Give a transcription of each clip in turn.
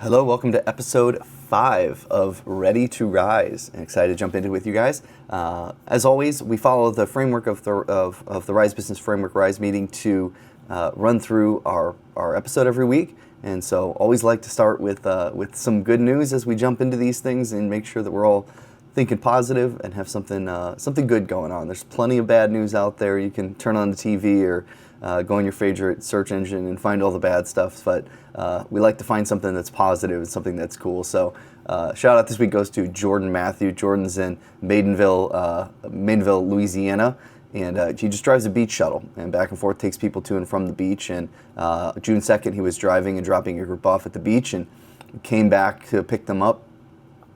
Hello, welcome to episode 5 of Ready to Rise. I'm excited to jump into it with you guys. As always, we follow the framework of the Rise Business Framework Rise meeting to run through our episode every week. And so always like to start with some good news as we jump into these things and make sure that we're all thinking positive and have something good going on. There's plenty of bad news out there. You can turn on the TV or go on your favorite search engine and find all the bad stuff, but we like to find something that's positive and something that's cool. So shout out this week goes to Jordan Matthew. Jordan's in Maidenville, Louisiana, and he just drives a beach shuttle and back and forth takes people to and from the beach. And June 2nd, he was driving and dropping a group off at the beach and came back to pick them up.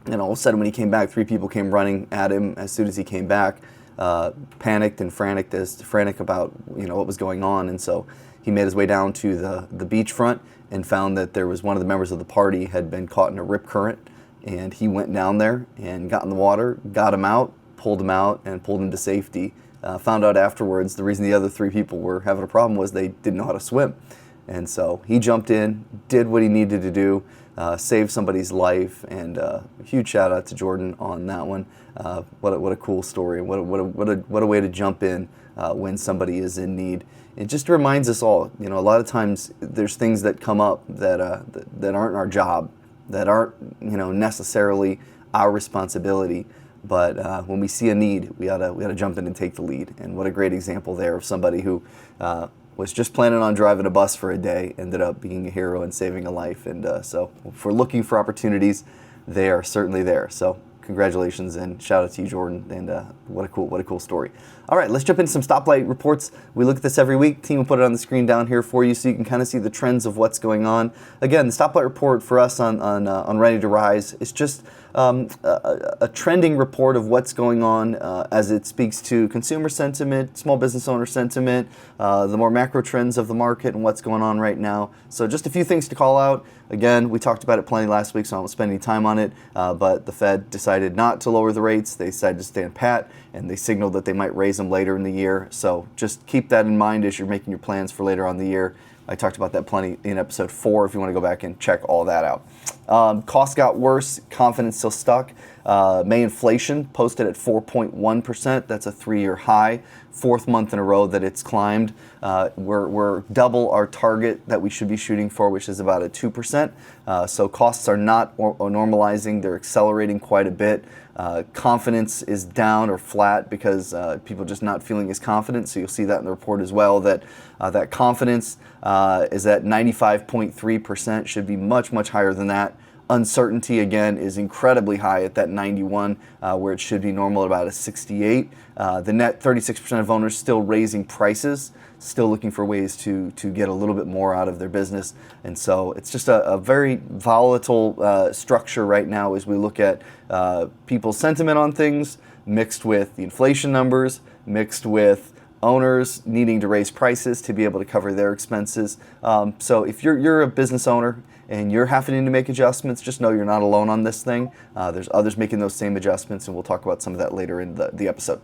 And all of a sudden, when he came back, 3 people came running at him as soon as he came back. Panicked and frantic about what was going on, and so he made his way down to the beachfront and found that there was one of the members of the party had been caught in a rip current, and he went down there and got in the water, got him out, and pulled him to safety. Found out afterwards the reason the other 3 people were having a problem was they didn't know how to swim, and so he jumped in, did what he needed to do. Saved somebody's life, and huge shout out to Jordan on that one. What a cool story! What a way to jump in when somebody is in need. It just reminds us all, a lot of times there's things that come up that aren't our job, that aren't necessarily our responsibility. But when we see a need, we oughta jump in and take the lead. And what a great example there of somebody who was just planning on driving a bus for a day, ended up being a hero and saving a life. And so if we're looking for opportunities, they are certainly there. So congratulations and shout out to you, Jordan. And what a cool story. All right, let's jump into some stoplight reports. We look at this every week. Team will put it on the screen down here for you so you can kind of see the trends of what's going on. Again, the stoplight report for us on Ready to Rise is just a trending report of what's going on as it speaks to consumer sentiment, small business owner sentiment, the more macro trends of the market and what's going on right now. So just a few things to call out. Again, we talked about it plenty last week, so I won't spend any time on it, but the Fed decided not to lower the rates. They decided to stand pat, and they signaled that they might raise them later in the year. So just keep that in mind as you're making your plans for later on in the year. I talked about that plenty in episode 4 if you want to go back and check all that out. Costs got worse, confidence still stuck. May inflation posted at 4.1%. That's a 3-year high, 4th month in a row that it's climbed. We're double our target that we should be shooting for, which is about a 2%. So costs are not normalizing. They're accelerating quite a bit. Confidence is down or flat because people are just not feeling as confident. So you'll see that in the report as well, that that confidence is at 95.3%, should be much, much higher than that. Uncertainty, again, is incredibly high at that 91, where it should be normal at about a 68. The net 36% of owners still raising prices, still looking for ways to get a little bit more out of their business. And so it's just a very volatile structure right now as we look at people's sentiment on things, mixed with the inflation numbers, mixed with owners needing to raise prices to be able to cover their expenses. So if you're a business owner and you're having to make adjustments, just know you're not alone on this thing. There's others making those same adjustments, and we'll talk about some of that later in the episode.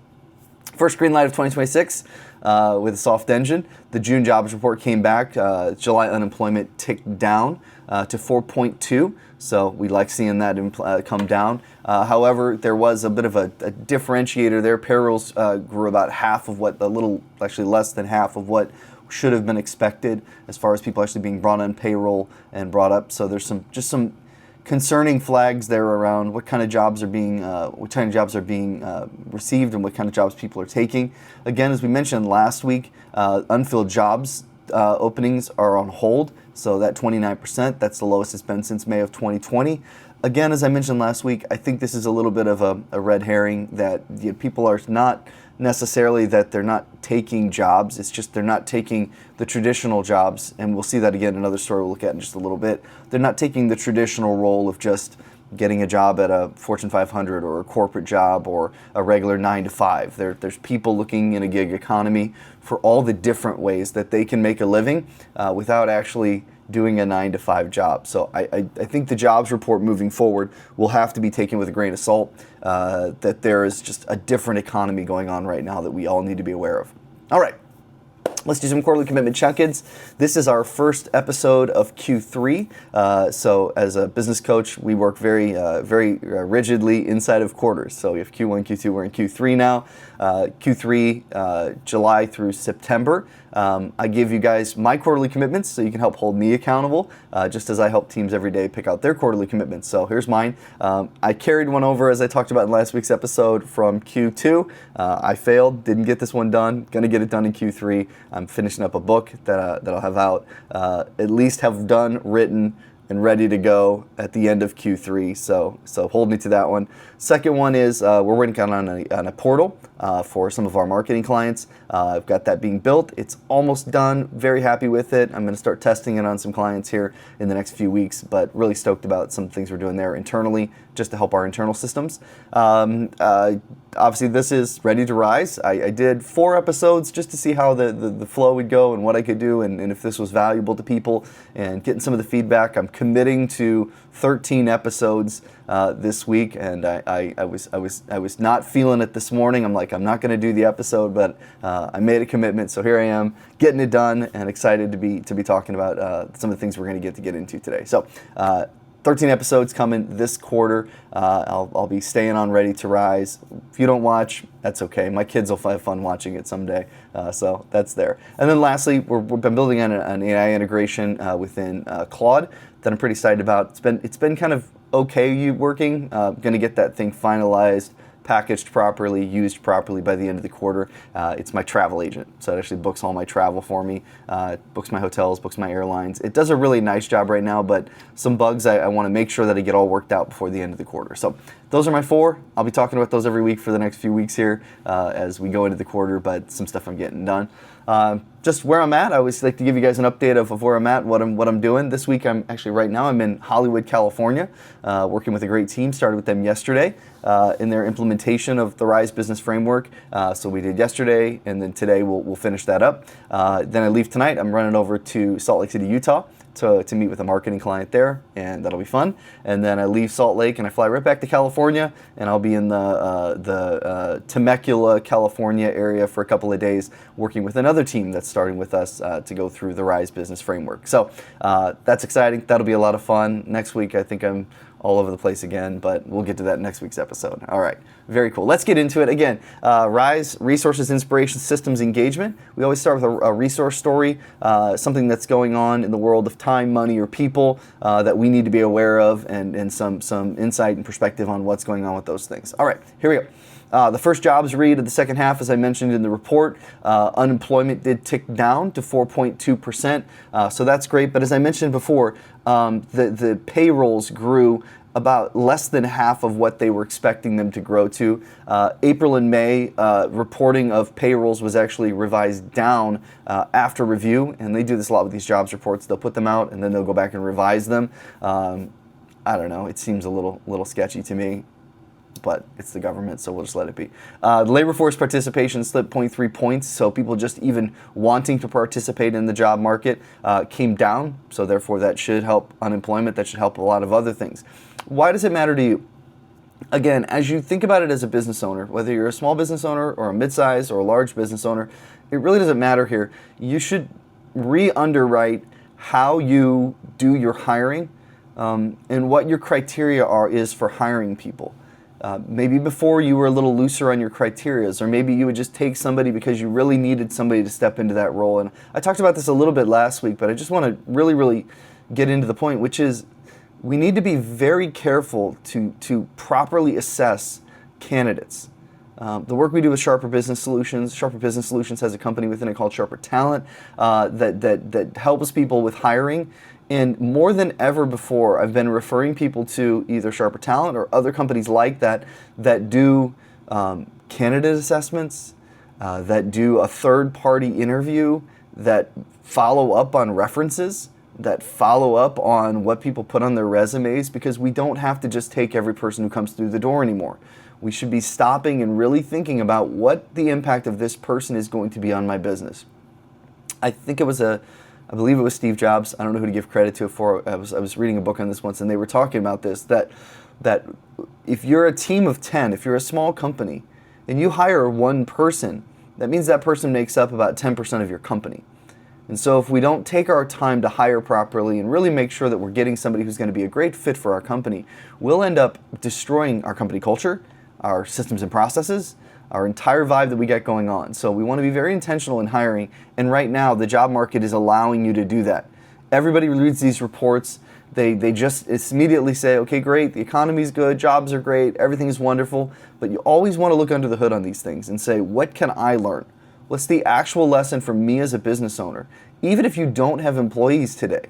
First green light of 2026 with a soft engine. The June jobs report came back. July unemployment ticked down to 4.2. So we like seeing that come down. However, there was a bit of a differentiator there. Payrolls grew about actually less than half of what should have been expected as far as people actually being brought on payroll and brought up. So there's some concerning flags there around what kind of jobs are being received and what kind of jobs people are taking. Again, as we mentioned last week, unfilled jobs openings are on hold. So that 29%, that's the lowest it's been since May of 2020. Again, as I mentioned last week, I think this is a little bit of a red herring that people are not necessarily that they're not taking jobs. It's just they're not taking the traditional jobs, and we'll see that again in another story we'll look at in just a little bit. They're not taking the traditional role of just getting a job at a Fortune 500 or a corporate job or a regular 9 to 5. There's people looking in a gig economy for all the different ways that they can make a living without actually doing a 9 to 5 job. So I think the jobs report moving forward will have to be taken with a grain of salt, that there is just a different economy going on right now that we all need to be aware of. All right. Let's do some quarterly commitment check-ins. This is our first episode of Q3. So as a business coach, we work very rigidly inside of quarters. So we have Q1, Q2, we're in Q3 now. Q3, July through September. I give you guys my quarterly commitments so you can help hold me accountable, just as I help teams every day pick out their quarterly commitments. So here's mine. I carried one over, as I talked about in last week's episode, from Q2. I failed, didn't get this one done, gonna get it done in Q3. I'm finishing up a book that I'll have out, at least have done, written, and ready to go at the end of Q3. So hold me to that one. Second one is we're working on a portal for some of our marketing clients. I've got that being built. It's almost done. Very happy with it. I'm going to start testing it on some clients here in the next few weeks, but really stoked about some things we're doing there internally just to help our internal systems. Obviously, this is Ready to Rise. I did 4 episodes just to see how the flow would go and what I could do and if this was valuable to people and getting some of the feedback. I'm committing to 13 episodes this week, and I was not feeling it this morning. I'm like, I'm not going to do the episode, but I made a commitment, so here I am getting it done and excited to be talking about some of the things we're going to get into today. So 13 episodes coming this quarter. I'll be staying on Ready to Rise. If you don't watch, that's okay. My kids will have fun watching it someday, so that's there. And then lastly, we've been building on an AI integration within Claude that I'm pretty excited about. It's been kind of okay working. Going to get that thing finalized, packaged properly, used properly by the end of the quarter. It's my travel agent, so it actually books all my travel for me, books my hotels, books my airlines. It does a really nice job right now, but some bugs I want to make sure that I get all worked out before the end of the quarter. So those are my 4. I'll be talking about those every week for the next few weeks here as we go into the quarter, but some stuff I'm getting done. Just where I'm at, I always like to give you guys an update of where I'm at, what I'm doing. This week, right now I'm in Hollywood, California, working with a great team. Started with them yesterday in their implementation of the Rise Business Framework. So we did yesterday, and then today we'll finish that up. Then I leave tonight. I'm running over to Salt Lake City, Utah, to meet with a marketing client there, and that'll be fun. And then I leave Salt Lake and I fly right back to California, and I'll be in the Temecula, California area for a couple of days, working with another team that's starting with us to go through the Rise Business Framework. So that's exciting. That'll be a lot of fun. Next week, I think I'm all over the place again, but we'll get to that in next week's episode. All right, very cool. Let's get into it. Again, Rise, Resources, Inspiration, Systems, Engagement. We always start with a resource story, something that's going on in the world of time, money, or people that we need to be aware of, and some insight and perspective on what's going on with those things. All right, here we go. The first jobs read of the second half, as I mentioned in the report, unemployment did tick down to 4.2%, so that's great. But as I mentioned before, the payrolls grew about less than half of what they were expecting them to grow to. April and May reporting of payrolls was actually revised down after review, and they do this a lot with these jobs reports. They'll put them out and then they'll go back and revise them. I don't know, it seems a little sketchy to me, but it's the government, so we'll just let it be. The labor force participation slipped 0.3 points, so people just even wanting to participate in the job market came down, so therefore that should help unemployment, that should help a lot of other things. Why does it matter to you? Again, as you think about it as a business owner, whether you're a small business owner or a mid-size or a large business owner, it really doesn't matter here. You should re-underwrite how you do your hiring and what your criteria is for hiring people. Maybe before you were a little looser on your criterias, or maybe you would just take somebody because you really needed somebody to step into that role. And I talked about this a little bit last week, but I just want to really get into the point, which is we need to be very careful to properly assess candidates. The work we do with Sharper Business Solutions has a company within it called Sharper Talent that helps people with hiring. And more than ever before, I've been referring people to either Sharper Talent or other companies like that do candidate assessments, that do a third-party interview, that follow up on references, that follow up on what people put on their resumes, because we don't have to just take every person who comes through the door anymore. We should be stopping and really thinking about what the impact of this person is going to be on my business. I believe it was Steve Jobs. I don't know who to give credit to it for. I was reading a book on this once, and they were talking about this, that if you're a team of 10, if you're a small company, and you hire one person, that means that person makes up about 10% of your company. And so if we don't take our time to hire properly and really make sure that we're getting somebody who's going to be a great fit for our company, we'll end up destroying our company culture, our systems and processes, our entire vibe that we get going on. So we want to be very intentional in hiring, and right now the job market is allowing you to do that. Everybody reads these reports, they just immediately say, okay, great, the economy's good, jobs are great, everything is wonderful, but you always want to look under the hood on these things and say, what can I learn? What's the actual lesson for me as a business owner? Even if you don't have employees today,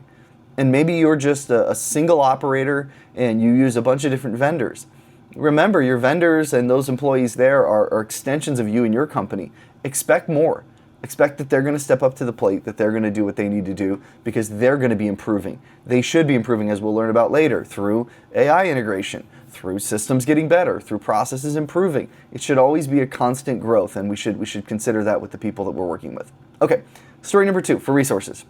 and maybe you're just a single operator and you use a bunch of different vendors. Remember, your vendors and those employees there are extensions of you and your company. Expect more. Expect that they're going to step up to the plate, that they're going to do what they need to do because they're going to be improving. They should be improving, as we'll learn about later, through AI integration, through systems getting better, through processes improving. It should always be a constant growth, and we should consider that with the people that we're working with. Okay, story number 2 for resources.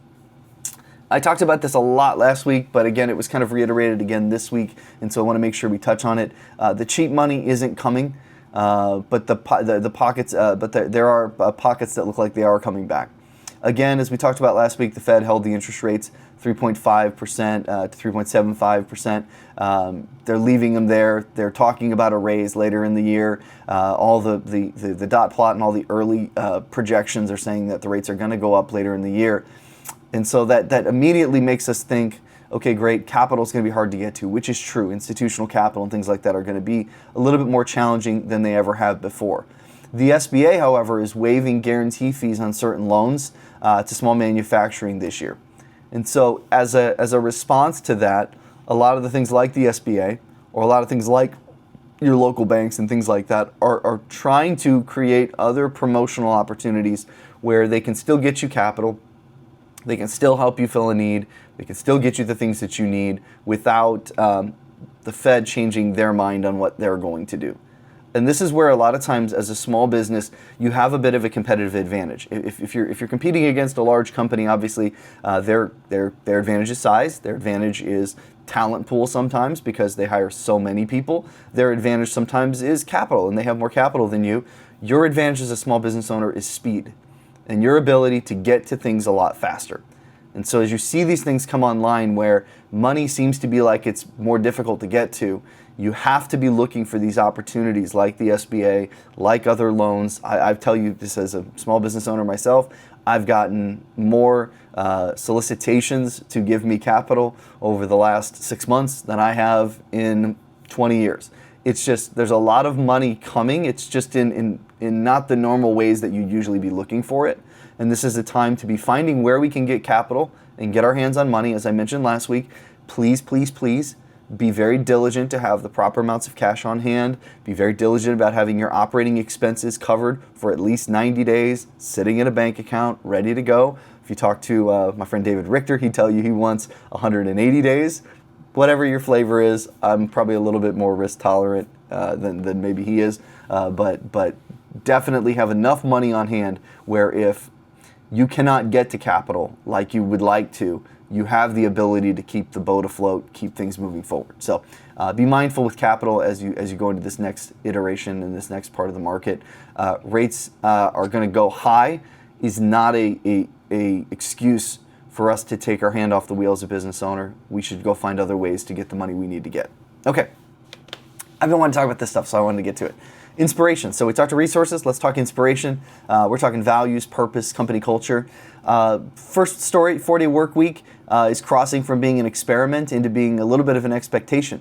I talked about this a lot last week, but again, it was kind of reiterated again this week, and so I want to make sure we touch on it. The cheap money isn't coming. But the pockets, there are pockets that look like they are coming back. Again, as we talked about last week, the Fed held the interest rates 3.5% to 3.75%. They're leaving them there. They're talking about a raise later in the year. All the dot plot and all the early projections are saying that the rates are going to go up later in the year, and so that immediately makes us think, okay, great, capital is going to be hard to get to, which is true. Institutional capital and things like that are going to be a little bit more challenging than they ever have before. The SBA, however, is waiving guarantee fees on certain loans to small manufacturing this year. And so as a response to that, a lot of the things like the SBA or a lot of things like your local banks and things like that are trying to create other promotional opportunities where they can still get you capital, they can still help you fill a need, they can still get you the things that you need without the Fed changing their mind on what they're going to do. And this is where a lot of times as a small business, you have a bit of a competitive advantage. If you're competing against a large company, obviously their advantage is size, their advantage is talent pool sometimes because they hire so many people. Their advantage sometimes is capital, and they have more capital than you. Your advantage as a small business owner is speed and your ability to get to things a lot faster. And so as you see these things come online where money seems to be like it's more difficult to get to, you have to be looking for these opportunities like the SBA, like other loans. I tell you this as a small business owner myself, I've gotten more solicitations to give me capital over the last 6 months than I have in 20 years. It's just, there's a lot of money coming. It's just in not the normal ways that you'd usually be looking for it. And this is a time to be finding where we can get capital and get our hands on money. As I mentioned last week, please, please, please be very diligent to have the proper amounts of cash on hand. Be very diligent about having your operating expenses covered for at least 90 days, sitting in a bank account, ready to go. If you talk to my friend David Richter, he'd tell you he wants 180 days. Whatever your flavor is, I'm probably a little bit more risk tolerant than maybe he is, but definitely have enough money on hand where if you cannot get to capital like you would like to, you have the ability to keep the boat afloat, keep things moving forward. So be mindful with capital as you go into this next iteration and this next part of the market. Rates are going to go high is not a excuse for us to take our hand off the wheel as a business owner. We should go find other ways to get the money we need to get. Okay, I've been wanting to talk about this stuff, so I wanted to get to it. Inspiration. So we talked to resources. Let's talk inspiration. We're talking values, purpose, company culture. First story, 4-day work week is crossing from being an experiment into being a little bit of an expectation.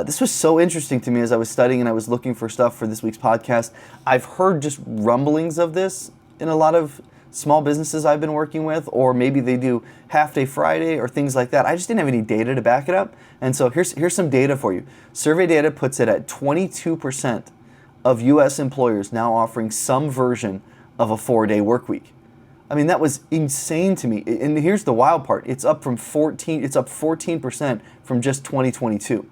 This was so interesting to me as I was studying and I was looking for stuff for this week's podcast. I've heard just rumblings of this in a lot of small businesses I've been working with, or maybe they do half-day Friday or things like that. I just didn't have any data to back it up. And so here's some data for you. Survey data puts it at 22% of U.S. employers now offering some version of a 4-day work week. I mean, that was insane to me. And here's the wild part. It's up 14% from just 2022.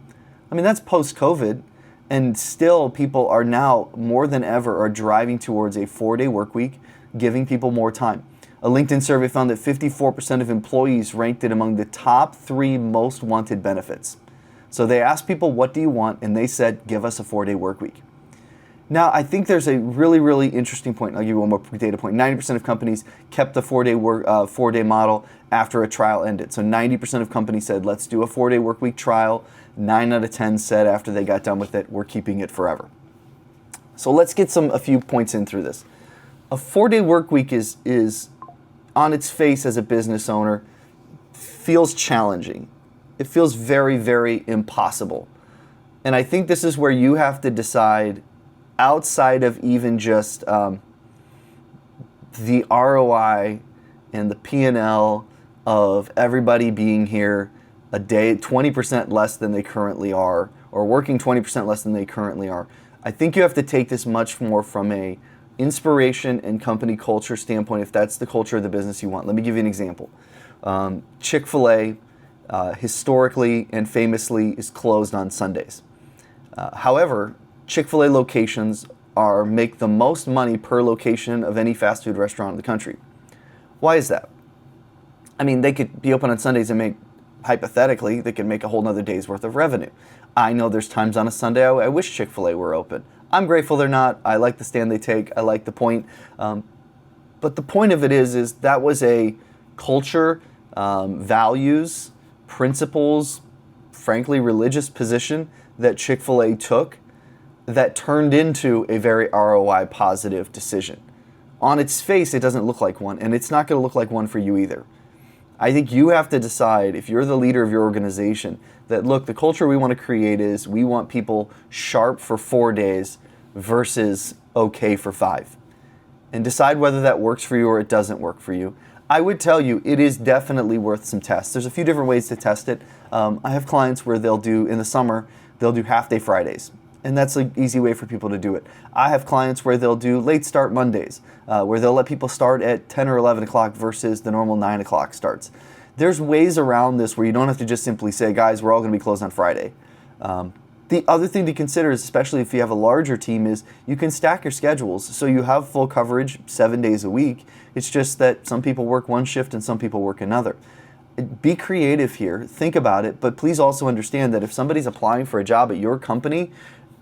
I mean, that's post-COVID, and still people are now more than ever are driving towards a 4-day work week, giving people more time. A LinkedIn survey found that 54% of employees ranked it among the top 3 most wanted benefits. So they asked people, what do you want? And they said, give us a 4-day work week. Now, I think there's a really, really interesting point. I'll give you one more data point. 90% of companies kept the four-day model after a trial ended. So 90% of companies said, let's do a 4-day work week trial. 9 out of 10 said after they got done with it, we're keeping it forever. So let's get a few points in through this. A 4-day work week is on its face as a business owner, feels challenging. It feels very, very impossible. And I think this is where you have to decide, outside of even just the ROI and the P&L of everybody being here a day 20% less than they currently are, or working 20% less than they currently are. I think you have to take this much more from a inspiration and company culture standpoint, if that's the culture of the business you want. Let me give you an example. Chick-fil-A historically and famously is closed on Sundays. However, Chick-fil-A locations make the most money per location of any fast food restaurant in the country. Why is that? I mean, they could be open on Sundays and hypothetically, they could make a whole nother day's worth of revenue. I know there's times on a Sunday I wish Chick-fil-A were open. I'm grateful they're not. I like the stand they take. I like the point. But the point of it is that was a culture, values, principles, frankly, religious position that Chick-fil-A took that turned into a very ROI positive decision. On its face, it doesn't look like one, and it's not going to look like one for you either. I think you have to decide, if you're the leader of your organization, that look, the culture we want to create is we want people sharp for 4 days versus okay for 5. And decide whether that works for you or it doesn't work for you. I would tell you it is definitely worth some tests. There's a few different ways to test it. I have clients where in the summer, they'll do half-day Fridays. And that's an easy way for people to do it. I have clients where they'll do late start Mondays, where they'll let people start at 10 or 11 o'clock versus the normal 9 o'clock starts. There's ways around this where you don't have to just simply say, guys, we're all going to be closed on Friday. The other thing to consider, especially if you have a larger team, is you can stack your schedules. So you have full coverage 7 days a week. It's just that some people work one shift and some people work another. Be creative here. Think about it. But please also understand that if somebody's applying for a job at your company,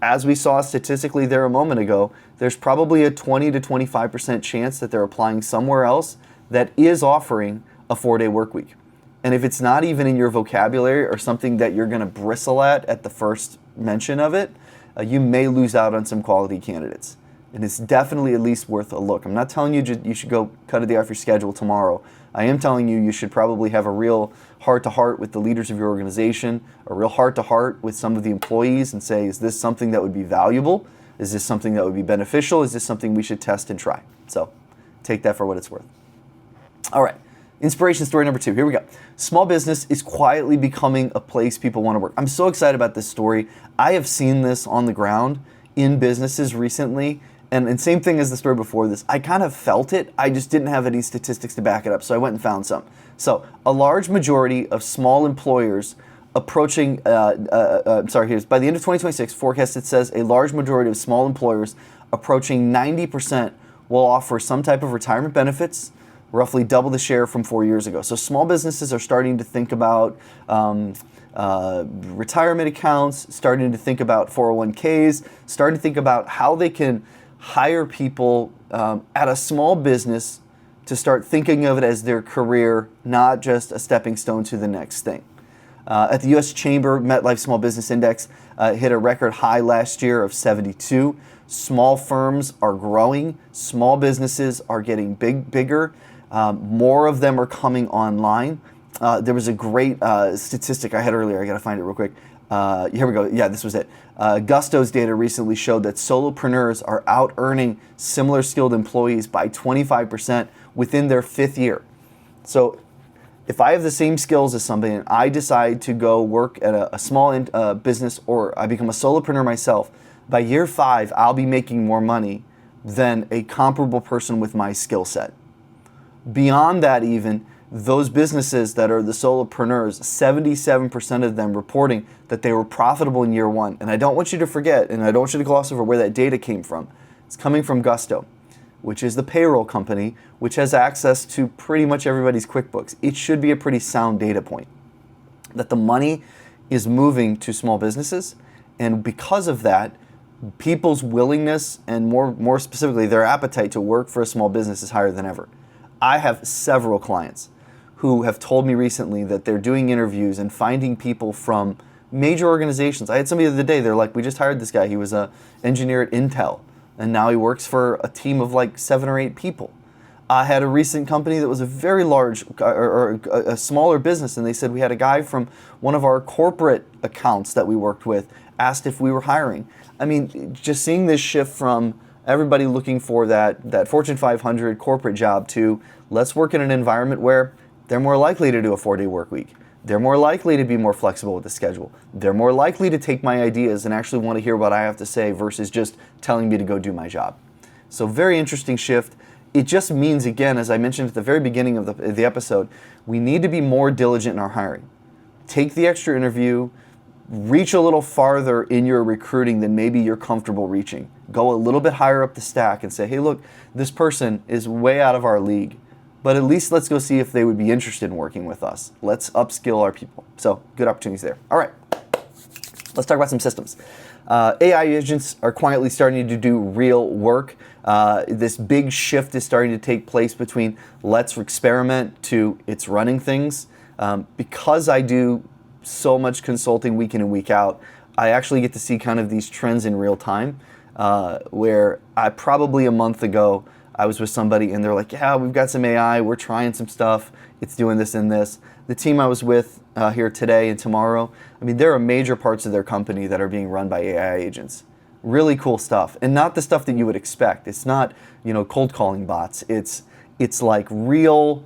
as we saw statistically there a moment ago, there's probably a 20 to 25% chance that they're applying somewhere else that is offering a 4-day work week. And if it's not even in your vocabulary or something that you're going to bristle at the first mention of it, you may lose out on some quality candidates. And it's definitely at least worth a look. I'm not telling you you should go cut a day off your schedule tomorrow. I am telling you should probably have a real heart-to-heart with the leaders of your organization, a real heart-to-heart with some of the employees and say, is this something that would be valuable? Is this something that would be beneficial? Is this something we should test and try? So take that for what it's worth. All right. Inspiration story number 2. Here we go. Small business is quietly becoming a place people want to work. I'm so excited about this story. I have seen this on the ground in businesses recently. And same thing as the story before this. I kind of felt it. I just didn't have any statistics to back it up. So I went and found some. So a large majority of small employers approaching, by the end of 2026, forecast it says a large majority of small employers approaching 90% will offer some type of retirement benefits, roughly double the share from 4 years ago. So small businesses are starting to think about retirement accounts, starting to think about 401ks, starting to think about how they can hire people at a small business to start thinking of it as their career, not just a stepping stone to the next thing. At the U.S. Chamber, MetLife Small Business Index hit a record high last year of 72. Small firms are growing. Small businesses are getting bigger. More of them are coming online. There was a great statistic I had earlier. I got to find it real quick. Here we go. Yeah, this was it. Gusto's data recently showed that solopreneurs are out earning similar skilled employees by 25% within their 5th year. So if I have the same skills as somebody and I decide to go work at a small business or I become a solopreneur myself, by year 5, I'll be making more money than a comparable person with my skill set. Beyond that even, those businesses that are the solopreneurs, 77% of them reporting that they were profitable in year 1. And I don't want you to forget, and I don't want you to gloss over where that data came from. It's coming from Gusto, which is the payroll company, which has access to pretty much everybody's QuickBooks. It should be a pretty sound data point that the money is moving to small businesses. And because of that, people's willingness and more specifically their appetite to work for a small business is higher than ever. I have several clients who have told me recently that they're doing interviews and finding people from major organizations. I had somebody the other day, they're like, we just hired this guy. He was an engineer at Intel, and now he works for a team of like 7 or 8 people. I had a recent company that was a very large, or a smaller business, and they said we had a guy from one of our corporate accounts that we worked with asked if we were hiring. I mean, just seeing this shift from everybody looking for that Fortune 500 corporate job to let's work in an environment where they're more likely to do a 4-day work week. They're more likely to be more flexible with the schedule. They're more likely to take my ideas and actually want to hear what I have to say versus just telling me to go do my job. So very interesting shift. It just means, again, as I mentioned at the very beginning of the episode, we need to be more diligent in our hiring. Take the extra interview, reach a little farther in your recruiting than maybe you're comfortable reaching. Go a little bit higher up the stack and say, hey, look, this person is way out of our league, but at least let's go see if they would be interested in working with us. Let's upskill our people. So good opportunities there. All right, let's talk about some systems. AI agents are quietly starting to do real work. This big shift is starting to take place between let's experiment to it's running things. Because I do so much consulting week in and week out, I actually get to see kind of these trends in real time, where I probably a month ago, I was with somebody and they're like, yeah, we've got some AI, we're trying some stuff, it's doing this and this. The team I was with here today and tomorrow, I mean, there are major parts of their company that are being run by AI agents. Really cool stuff, and not the stuff that you would expect. It's not, cold calling bots. It's like real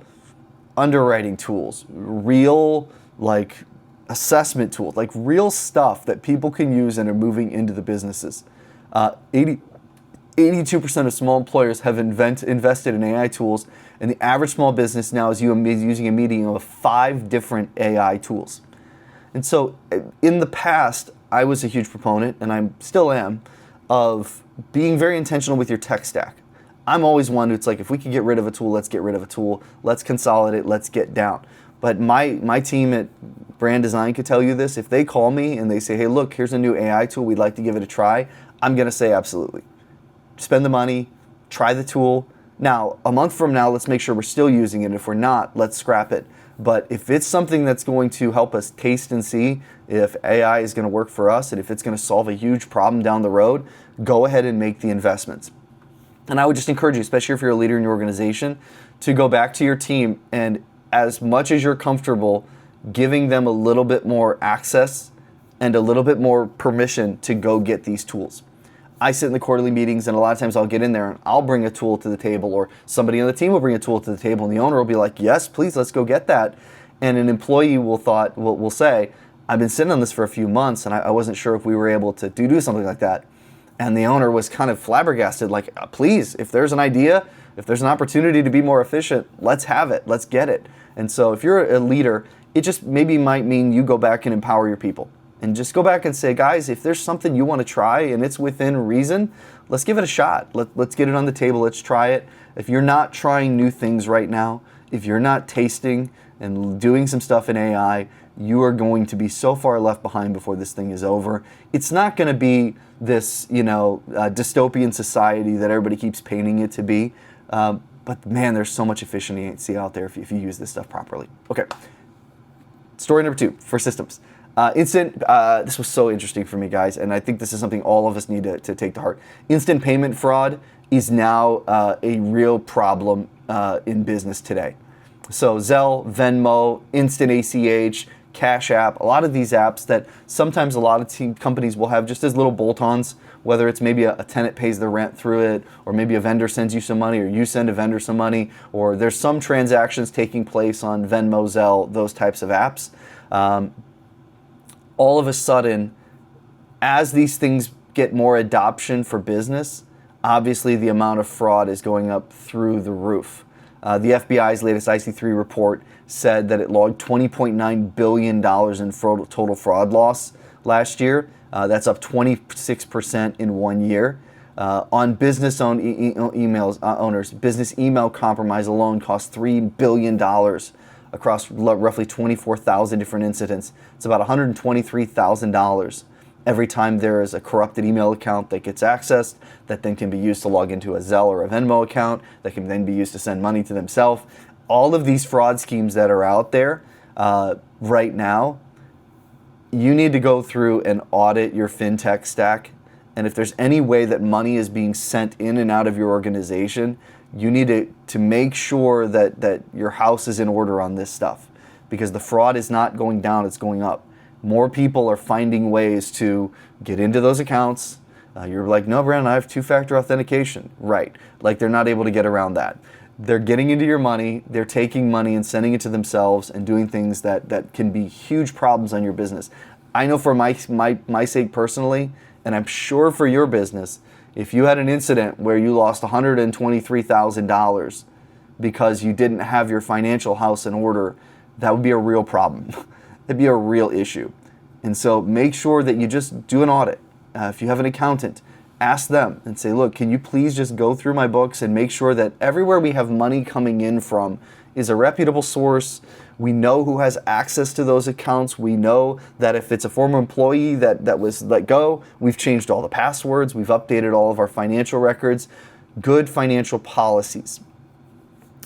underwriting tools, real like assessment tools, like real stuff that people can use and are moving into the businesses. 82% of small employers have invested in AI tools, and the average small business now is using a median of 5 different AI tools. And so in the past, I was a huge proponent, and I still am, of being very intentional with your tech stack. I'm always one who's like, if we can get rid of a tool, let's get rid of a tool. Let's consolidate, let's get down. But my team at Brand Design could tell you this. If they call me and they say, hey, look, here's a new AI tool, we'd like to give it a try, I'm going to say absolutely. Spend the money, try the tool. Now, a month from now, let's make sure we're still using it. If we're not, let's scrap it. But if it's something that's going to help us taste and see if AI is going to work for us and if it's going to solve a huge problem down the road, go ahead and make the investments. And I would just encourage you, especially if you're a leader in your organization, to go back to your team and as much as you're comfortable giving them a little bit more access and a little bit more permission to go get these tools. I sit in the quarterly meetings, and a lot of times I'll get in there and I'll bring a tool to the table, or somebody on the team will bring a tool to the table, and the owner will be like, yes, please, let's go get that. And an employee will say, I've been sitting on this for a few months, and I wasn't sure if we were able to do something like that. And the owner was kind of flabbergasted, like, please, if there's an idea, if there's an opportunity to be more efficient, let's have it, let's get it. And so if you're a leader, it just maybe might mean you go back and empower your people. And just go back and say, guys, if there's something you want to try and it's within reason, let's give it a shot. Let's get it on the table. Let's try it. If you're not trying new things right now, if you're not tasting and doing some stuff in AI, you are going to be so far left behind before this thing is over. It's not going to be this, dystopian society that everybody keeps painting it to be. But man, there's so much efficiency out there if you use this stuff properly. Okay. Story number 2 for systems. This was so interesting for me, guys, and I think this is something all of us need to take to heart. Instant payment fraud is now a real problem in business today. So Zelle, Venmo, Instant ACH, Cash App, a lot of these apps that sometimes a lot of companies will have just as little bolt-ons, whether it's maybe a tenant pays the rent through it, or maybe a vendor sends you some money, or you send a vendor some money, or there's some transactions taking place on Venmo, Zelle, those types of apps. All of a sudden, as these things get more adoption for business, obviously the amount of fraud is going up through the roof. The FBI's latest IC3 report said that it logged $20.9 billion in total fraud loss last year. That's up 26% in 1 year. On business-owned owners, business email compromise alone cost $3 billion across roughly 24,000 different incidents. It's about $123,000. Every time there is a corrupted email account that gets accessed, that then can be used to log into a Zelle or a Venmo account, that can then be used to send money to themselves. All of these fraud schemes that are out there right now, you need to go through and audit your fintech stack. And if there's any way that money is being sent in and out of your organization, you need to make sure that your house is in order on this stuff, because the fraud is not going down, it's going up. More people are finding ways to get into those accounts. You're like, no, Brandon, I have two-factor authentication. Right. Like, they're not able to get around that. They're getting into your money, they're taking money and sending it to themselves and doing things that can be huge problems on your business. I know for my sake personally, and I'm sure for your business, if you had an incident where you lost $123,000 because you didn't have your financial house in order, that would be a real problem. It'd be a real issue. And so make sure that you just do an audit. If you have an accountant, ask them and say, look, can you please just go through my books and make sure that everywhere we have money coming in from is a reputable source. We know who has access to those accounts. We know that if it's a former employee that was let go, we've changed all the passwords. We've updated all of our financial records. Good financial policies.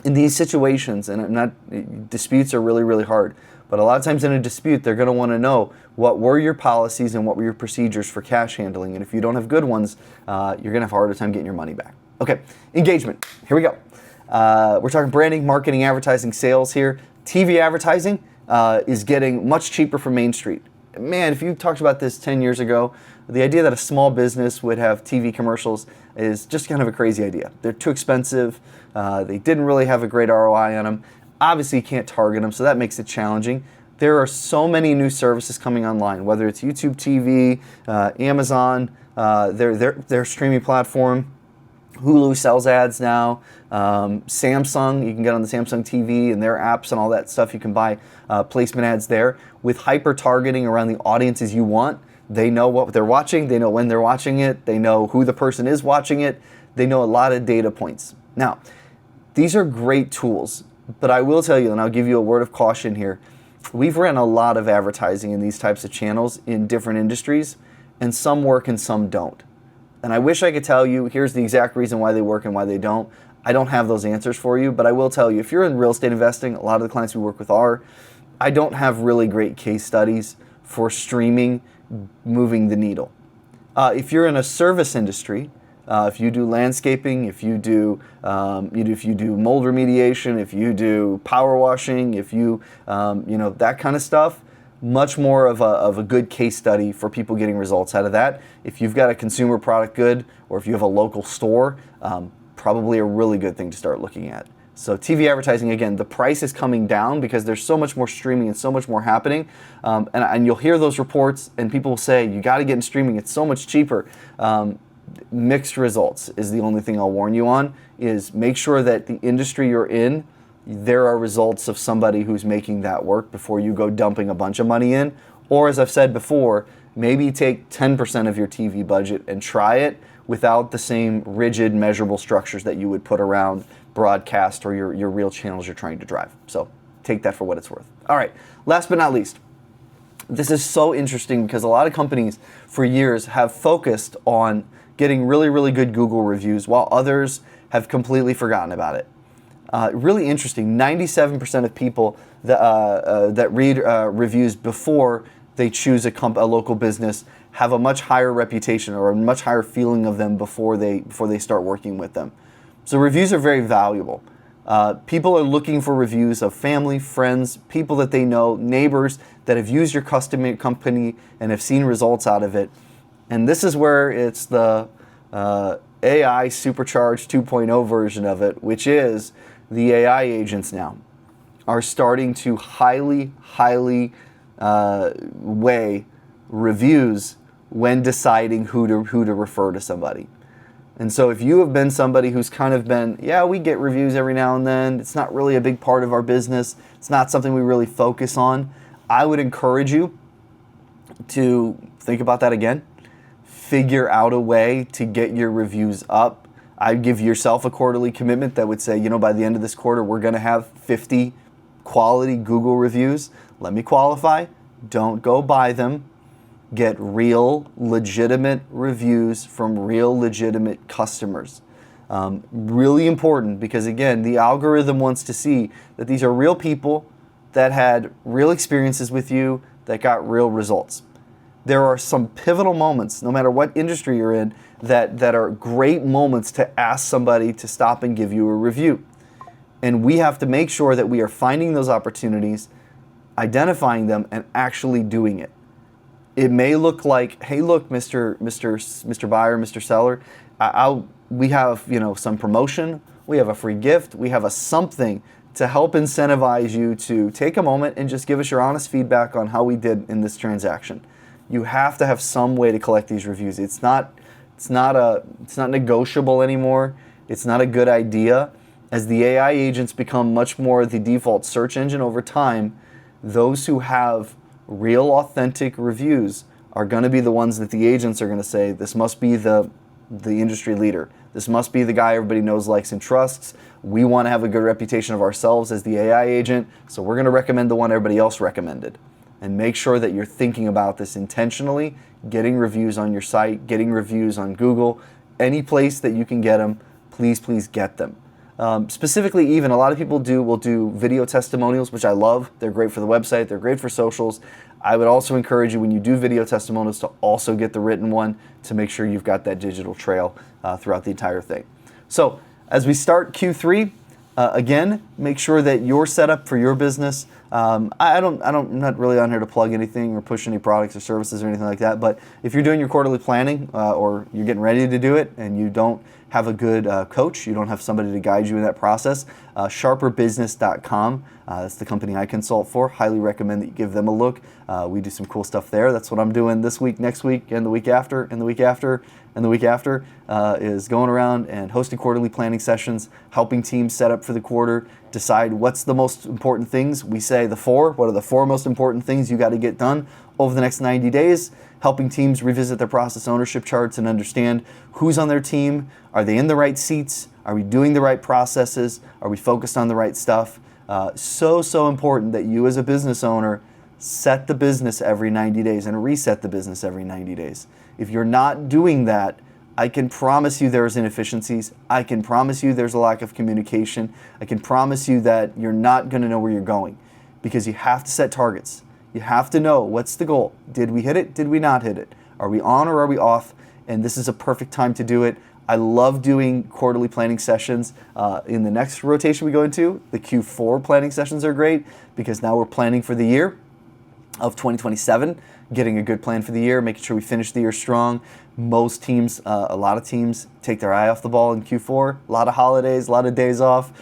In these situations, and disputes are really, really hard, but a lot of times in a dispute, they're going to want to know what were your policies and what were your procedures for cash handling. And if you don't have good ones, you're going to have a harder time getting your money back. Okay, engagement. Here we go. We're talking branding, marketing, advertising, sales here. TV advertising is getting much cheaper from Main Street. Man, if you talked about this 10 years ago, the idea that a small business would have TV commercials is just kind of a crazy idea. They're too expensive. They didn't really have a great ROI on them. Obviously, you can't target them, so that makes it challenging. There are so many new services coming online, whether it's YouTube TV, Amazon, their streaming platform. Hulu sells ads now. Samsung, you can get on the Samsung TV and their apps and all that stuff. You can buy placement ads there with hyper targeting around the audiences you want. They know what they're watching. They know when they're watching it. They know who the person is watching it. They know a lot of data points. Now, these are great tools, but I will tell you, and I'll give you a word of caution here. We've ran a lot of advertising in these types of channels in different industries, and some work and some don't. And I wish I could tell you, here's the exact reason why they work and why they don't. I don't have those answers for you, but I will tell you, if you're in real estate investing, a lot of the clients we work with are, I don't have really great case studies for streaming moving the needle. If you're in a service industry, if you do landscaping, if you do mold remediation, if you do power washing, if you that kind of stuff, much more of a good case study for people getting results out of that. If you've got a consumer product good, or if you have a local store, probably a really good thing to start looking at. So TV advertising, again, the price is coming down because there's so much more streaming and so much more happening. And you'll hear those reports and people will say, you got to get in streaming, it's so much cheaper. Mixed results is the only thing I'll warn you on, is make sure that the industry you're in, there are results of somebody who's making that work before you go dumping a bunch of money in. Or as I've said before, maybe take 10% of your TV budget and try it without the same rigid measurable structures that you would put around broadcast or your real channels you're trying to drive. So take that for what it's worth. All right, last but not least, this is so interesting because a lot of companies for years have focused on getting really, really good Google reviews while others have completely forgotten about it. Really interesting, 97% of people that read reviews before they choose a local business have a much higher reputation or a much higher feeling of them before they start working with them. So reviews are very valuable. People are looking for reviews of family, friends, people that they know, neighbors that have used your custom company and have seen results out of it. And this is where it's the AI supercharged 2.0 version of it, which is the AI agents now are starting to highly weigh reviews when deciding who to refer to somebody. And so if you have been somebody who's kind of been, yeah, we get reviews every now and then, it's not really a big part of our business, it's not something we really focus on, I would encourage you to think about that again. Figure out a way to get your reviews up. I'd give yourself a quarterly commitment that would say, by the end of this quarter, we're going to have 50 quality Google reviews. Let me qualify. Don't go buy them. Get real, legitimate reviews from real, legitimate customers. Really important, because again, the algorithm wants to see that these are real people that had real experiences with you that got real results. There are some pivotal moments, no matter what industry you're in, that are great moments to ask somebody to stop and give you a review. And we have to make sure that we are finding those opportunities, identifying them, and actually doing it. It may look like, hey, look, Mr. Buyer, Mr. Seller, we have some promotion, we have a free gift, we have a something to help incentivize you to take a moment and just give us your honest feedback on how we did in this transaction. You have to have some way to collect these reviews. It's not negotiable anymore. It's not a good idea. As the AI agents become much more the default search engine over time, those who have real, authentic reviews are going to be the ones that the agents are going to say, this must be the industry leader. This must be the guy everybody knows, likes, and trusts. We want to have a good reputation of ourselves as the AI agent, so we're going to recommend the one everybody else recommended. And make sure that you're thinking about this intentionally, getting reviews on your site, getting reviews on Google, any place that you can get them, please get them. Specifically, even a lot of people will do video testimonials, which I love. They're great for the website. They're great for socials. I would also encourage you, when you do video testimonials, to also get the written one to make sure you've got that digital trail throughout the entire thing. So as we start Q3, again, make sure that you're set up for your business. I'm not really on here to plug anything or push any products or services or anything like that. But if you're doing your quarterly planning or you're getting ready to do it and you don't have a good coach, you don't have somebody to guide you in that process, sharperbusiness.com. That's the company I consult for. Highly recommend that you give them a look. We do some cool stuff there. That's what I'm doing this week, next week, and the week after, and the week after, and the week after, is going around and hosting quarterly planning sessions, helping teams set up for the quarter, decide what's the most important things. We say the four. What are the four most important things you got to get done over the next 90 days? Helping teams revisit their process ownership charts and understand who's on their team. Are they in the right seats? Are we doing the right processes? Are we focused on the right stuff? So important that you as a business owner set the business every 90 days and reset the business every 90 days. If you're not doing that, I can promise you there's inefficiencies. I can promise you there's a lack of communication. I can promise you that you're not going to know where you're going, because you have to set targets. You have to know, what's the goal? Did we hit it? Did we not hit it? Are we on or are we off? And this is a perfect time to do it. I love doing quarterly planning sessions. In the next rotation we go into, the Q4 planning sessions are great, because now we're planning for the year of 2027, getting a good plan for the year, making sure we finish the year strong. Most teams, a lot of teams take their eye off the ball in Q4. A lot of holidays, a lot of days off.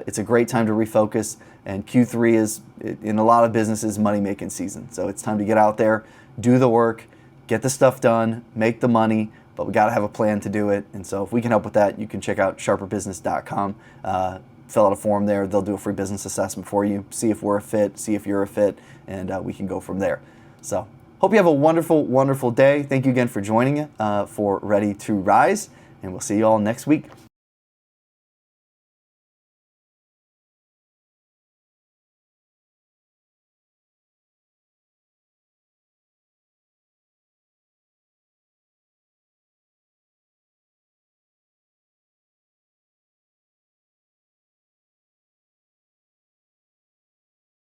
It's a great time to refocus. And Q3 is, in a lot of businesses, money-making season. So it's time to get out there, do the work, get the stuff done, make the money, but we got to have a plan to do it. And so if we can help with that, you can check out sharperbusiness.com. Fill out a form there. They'll do a free business assessment for you, see if we're a fit, see if you're a fit, and we can go from there. So hope you have a wonderful, wonderful day. Thank you again for joining for Ready to Rise, and we'll see you all next week.